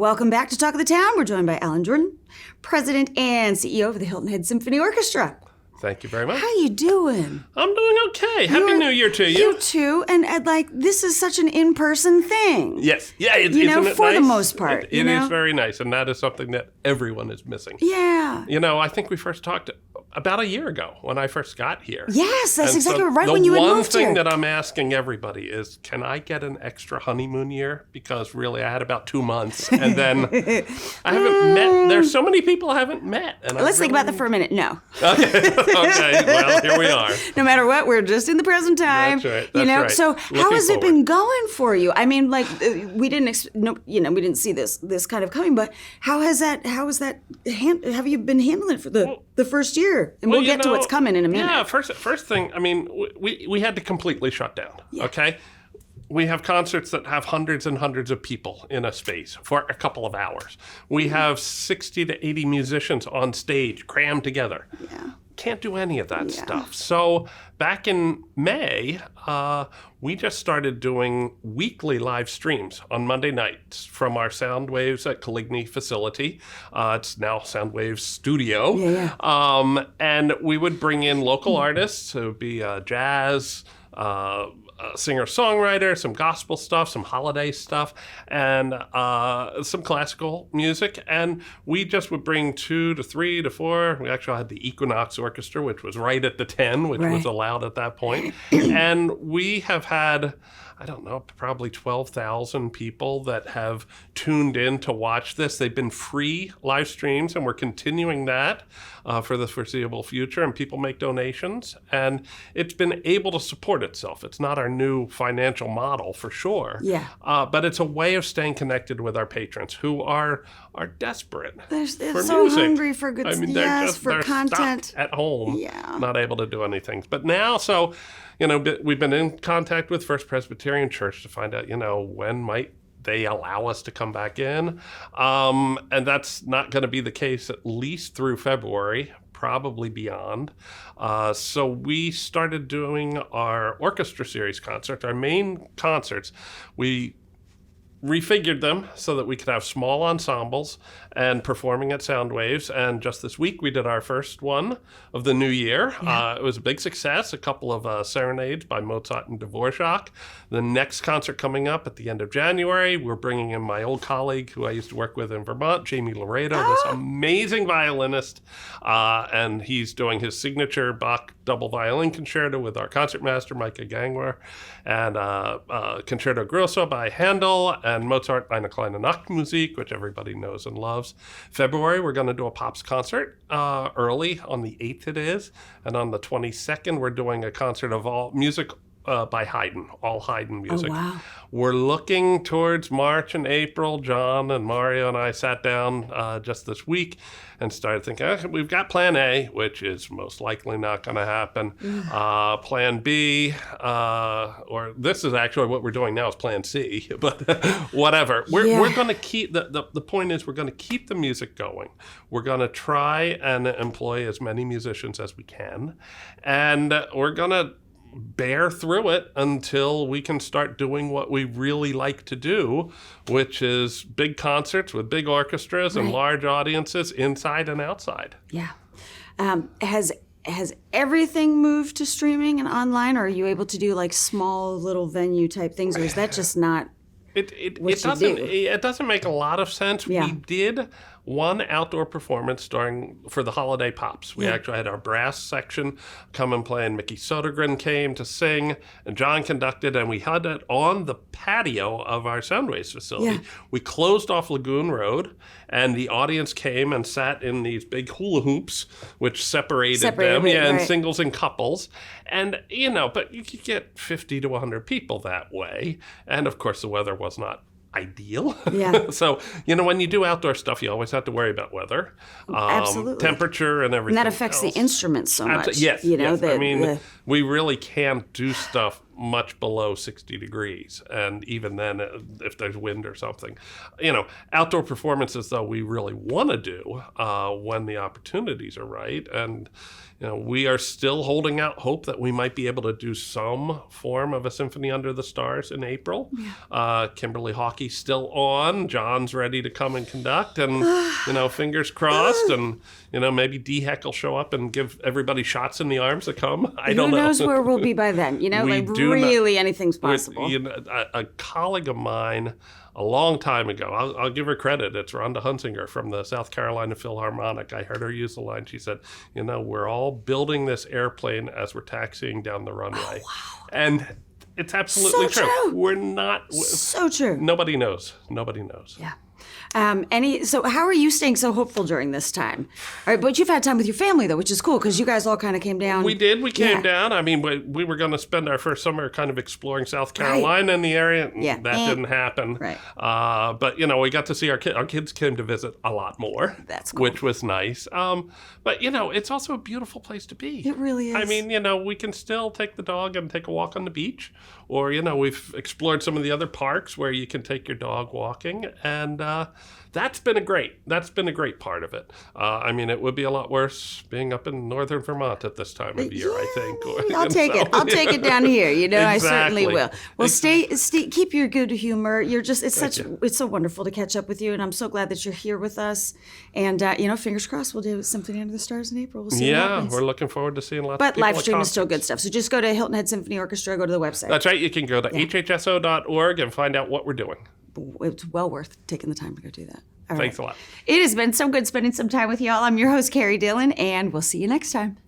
Welcome back to Talk of the Town. We're joined by AJordan, President and CEO of the Hilton Head Symphony Orchestra. Thank you very much. How you doing? I'm doing okay. Happy New Year to you. You too. And this is such an in-person thing. Yes. Yeah, isn't it for nice? the most part. It is very nice, and that is something that everyone is missing. Yeah. I think we first talked about a year ago when I first got here. Yes, that's exactly right when you had moved here. The here. one thing that I'm asking everybody is, can I get an extra honeymoon year? Because really, I had about 2 months, and then I haven't met. There's so many people I haven't met. And Let's think about that for a minute. No. Okay. Well, here we are. No matter what, we're just in the present time. That's right. So how has it been going for you? I mean, we didn't see this kind of coming, but how has that? Have you been handling it for the first year? And we'll get to what's coming in a minute. Yeah, first thing, I mean, we had to completely shut down, okay? We have concerts that have hundreds and hundreds of people in a space for a couple of hours. We have 60 to 80 musicians on stage crammed together. Yeah. Can't do any of that stuff. So back in May, we just started doing weekly live streams on Monday nights from our Soundwaves at Coligny facility. It's now Soundwaves Studio. Yeah. And we would bring in local artists. It would be jazz, singer-songwriter, some gospel stuff, some holiday stuff, and some classical music. And we just would bring 2 to 3 to 4. We actually had the Equinox Orchestra, which was right at the 10, which was allowed at that point. And we have had, I don't know, probably 12,000 people that have tuned in to watch this. They've been free live streams, and we're continuing that for the foreseeable future, and people make donations, and it's been able to support itself. It's not our new financial model, for sure, but it's a way of staying connected with our patrons who are desperate they're for so music. Hungry for good they're content. Stuck at home, not able to do anything. But now, we've been in contact with First Presbyterian Church to find out, when might they allow us to come back in. And that's not going to be the case at least through February, probably beyond. So we started doing our orchestra series concerts, our main concerts. We refigured them so that we could have small ensembles and performing at Soundwaves. And just this week, we did our first one of the new year. It was a big success, a couple of serenades by Mozart and Dvorak. The next concert coming up at the end of January, we're bringing in my old colleague who I used to work with in Vermont, Jamie Laredo, this amazing violinist. And he's doing his signature Bach double violin concerto with our concertmaster, Micah Gangwer, and Concerto Grosso by Handel, and Mozart Eine kleine Nachtmusik, which everybody knows and loves. February, we're going to do a Pops concert early, on the 8th it is, and on the 22nd, we're doing a concert of all music by Haydn, all Haydn music. Oh, wow. We're looking towards March and April. John and Mario and I sat down just this week and started thinking, we've got plan A, which is most likely not going to happen. Plan B, or this is actually what we're doing now is plan C, but whatever. We're going to keep, the point is we're going to keep the music going. We're going to try and employ as many musicians as we can. And we're going to bear through it until we can start doing what we really like to do, which is big concerts with big orchestras and large audiences inside and outside. Yeah. Has everything moved to streaming and online, or are you able to do small little venue type things, or is that just not It doesn't make a lot of sense. Yeah. We did one outdoor performance for the holiday Pops. We actually had our brass section come and play, and Mickey Sodergren came to sing, and John conducted, and we had it on the patio of our Soundwaves facility. Yeah. We closed off Lagoon Road, and the audience came and sat in these big hula hoops, which separated them, in singles and couples. And, but you could get 50 to 100 people that way. And, of course, the weather was not ideal. Yeah. So, when you do outdoor stuff, you always have to worry about weather, Absolutely. Temperature, and everything. And that affects the instruments so much. Yes. We really can't do stuff much below 60 degrees. And even then, if there's wind or something, outdoor performances, though, we really want to do when the opportunities are right. And, we are still holding out hope that we might be able to do some form of a Symphony Under the Stars in April. Yeah. Kimberly Hockey's still on. John's ready to come and conduct. And, fingers crossed. And, maybe DHEC will show up and give everybody shots in the arms to come. I don't know. Who knows where we'll be by then? Really anything's possible. A colleague of mine a long time ago, I'll give her credit, it's Rhonda Hunsinger from the South Carolina Philharmonic. I heard her use the line. She said, we're all building this airplane as we're taxiing down the runway. Oh, wow. And it's absolutely so true. We're not. So true. Nobody knows. Yeah. So how are you staying so hopeful during this time? All right, but you've had time with your family, though, which is cool, because you guys all kind of came down. We did. We came down. I mean, we were going to spend our first summer kind of exploring South Carolina and the area. Yeah. That didn't happen. Right. But, we got to see our kids. Our kids came to visit a lot more. That's cool. Which was nice. But, it's also a beautiful place to be. It really is. I mean, we can still take the dog and take a walk on the beach. Or, we've explored some of the other parks where you can take your dog walking. And that's been a great part of it. It would be a lot worse being up in northern Vermont at this time of year, I think. I'll take it down here. Exactly. I certainly will. Well, stay, keep your good humor. It's so wonderful to catch up with you, and I'm so glad that you're here with us. And fingers crossed, we'll do Symphony Under the Stars in April. We'll see what happens. We're looking forward to seeing lots of people. But live stream is still good stuff. So just go to Hilton Head Symphony Orchestra. Go to the website. That's right. You can go to hhso.org and find out what we're doing. It's well worth taking the time to go do that. Thanks a lot. It has been so good spending some time with y'all. I'm your host, Carrie Dillon, and we'll see you next time.